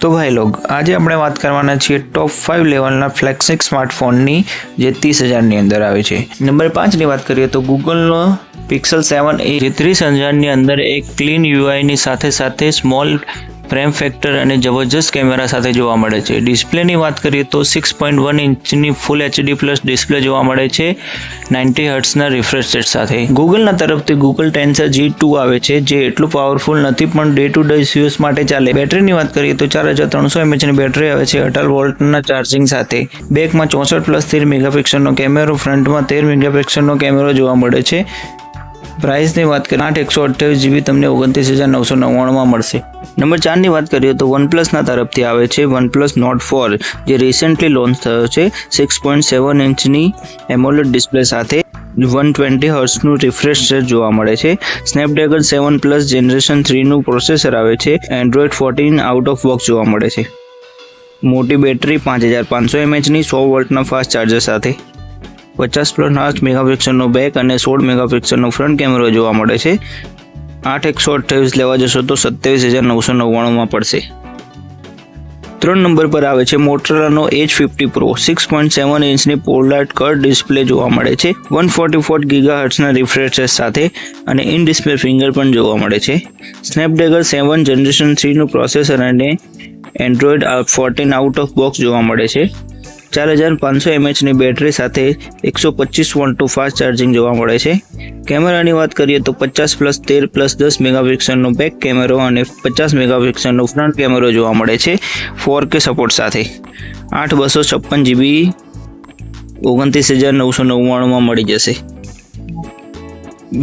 तो भाई लोग आज આપણે વાત કરવાના છીએ ટોપ 5 લેવલના ફ્લેગશિપ સ્માર્ટફોનની જે 30,000 ની અંદર આવે છે। નંબર 5 ની વાત કરીએ તો ગૂગલનો Pixel 7a જે 30,000 ની અંદર એક ક્લીન UI ની સાથે સ્મોલ ફ્રેમ ફેક્ટર અને જબરજસ્ત કેમેરા સાથે જોવા મળે છે। ડિસ્પ્લેની વાત કરીએ તો 6.1 ઇંચની ફૂલ HD પ્લસ ડિસ્પ્લે જોવા મળે છે 90 હર્ટ્ઝના રિફ્રેશ રેટ સાથે। ગૂગલના તરફથી Google Tensor G2 આવે છે જે એટલું પાવરફુલ નથી પણ ડે ટુ ડે યુઝ માટે ચાલે। બેટરીની વાત કરીએ તો 4300 mAh ની બેટરી આવે છે 18 વોલ્ટના ચાર્જિંગ સાથે। બેકમાં 64 પ્લસ 13 મેગાપિક્સલનો કેમેરો, ફ્રન્ટમાં 13 મેગાપિક્સલનો કેમેરો જોવા મળે છે। प्राइस ની વાત કરીએ 8 128 GB તમને 29,999 માં મળશે। નંબર 4 ની વાત કરીએ તો OnePlus ના તરફથી આવે છે OnePlus Nord 4 જે રિસેન્ટલી લોન્ચ થયો છે 6.7 ઇંચની AMOLED ડિસ્પ્લે સાથે 120 હર્ટ્ઝ નું રિફ્રેશ રેટ જોવા મળે છે। Snapdragon 7 Plus Generation 3 નું પ્રોસેસર આવે છે। Android 14 આઉટ ઓફ બોક્સ જોવા મળે છે। મોટી બેટરી 5500 mAh ની 100 વોલ્ટના ફાસ્ટ ચાર્જર સાથે 50+ મેગાપિક્સલનો બેક અને 16 મેગાપિક્સલનો ફ્રન્ટ કેમેરો જોવા મળે છે। 8 128 લેવા જશો તો 27,999 માં પડશે। 3 નંબર પર આવે છે મોટોરોલાનો Edge 50 Pro 6.7 ઇંચની Pollard curve display જોવા મળે છે 144 GHz રિફ્રેશ રેટ સાથે અને ઇન ડિસ્પ્લે ફિંગરપ્રિન્ટ જોવા મળે છે। Snapdragon 7 Generation 3 નું પ્રોસેસર અને Android 14 આઉટ ઓફ બોક્સ જોવા મળે છે। 4500 mAh ની બેટરી સાથે 125 વોટનું ફાસ્ટ ચાર્જિંગ જોવા મળે છે। કેમેરાની વાત કરીએ તો 50+13+10 મેગાપિક્સલનો બેક કેમેરો અને 50 મેગાપિક્સલનો ફ્રન્ટ કેમેરો જોવા મળે છે 4K સપોર્ટ સાથે। 8 256 GB 29,999 માં મળી જશે।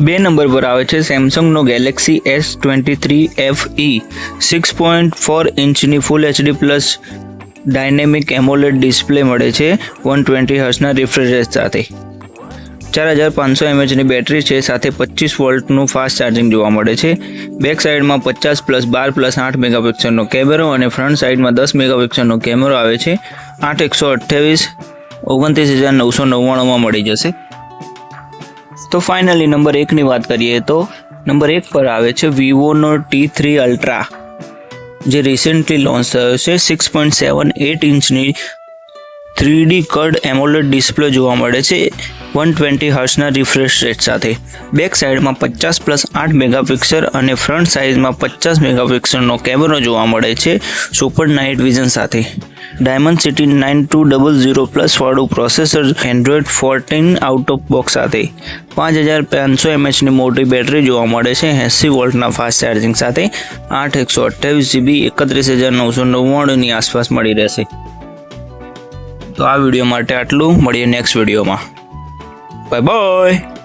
2 નંબર પર આવે છે સેમસંગનો Galaxy S23 FE 6.4 ઇંચની ફૂલ HD plus dynamic AMOLED display મળે છે 120 હર્ટ્ઝના રિફ્રેશ રેટ સાથે। 4500 mAh ની બેટરી છે સાથે 25 વોલ્ટનું ફાસ્ટ ચાર્જિંગ જોવા મળે છે। બેક સાઈડમાં 50+12+8 મેગાપિક્સલનો કેમેરો અને ફ્રન્ટ સાઈડમાં 10 મેગાપિક્સલનો કેમેરો આવે છે। 8 128 29,999 માં મળી જશે। તો ફાઇનલી નંબર 1 ની વાત કરીએ તો નંબર 1 પર આવે છે Vivoનો T3 Ultra જે રિસેન્ટલી લોન્ચ થયો છે 6.78 ઇંચની 3D કર્ડ AMOLED ડિસ્પ્લે જોવા મળે છે 120 હર્ટ્ઝના રિફ્રેશ રેટ સાથે। બેક સાઈડમાં 50+8 મેગાપિક્સલ અને ફ્રન્ટ સાઈઝમાં 50 મેગાપિક્સલનો કેમેરો જોવા મળે છે સુપર નાઇટ વિઝન સાથે। Dimensity 9200+ વાળું processor Android 14 out of box સાથે 5500 mAh ની મોટી બેટરી જોવા મળે છે 80 વોલ્ટના ફાસ્ટ ચાર્જિંગ સાથે। 8 128 GB 31,999 ની આસપાસ મળી રહેશે। તો આ વિડીયો માટે આટલું, મળીએ નેક્સ્ટ વિડીયોમાં। Bye bye.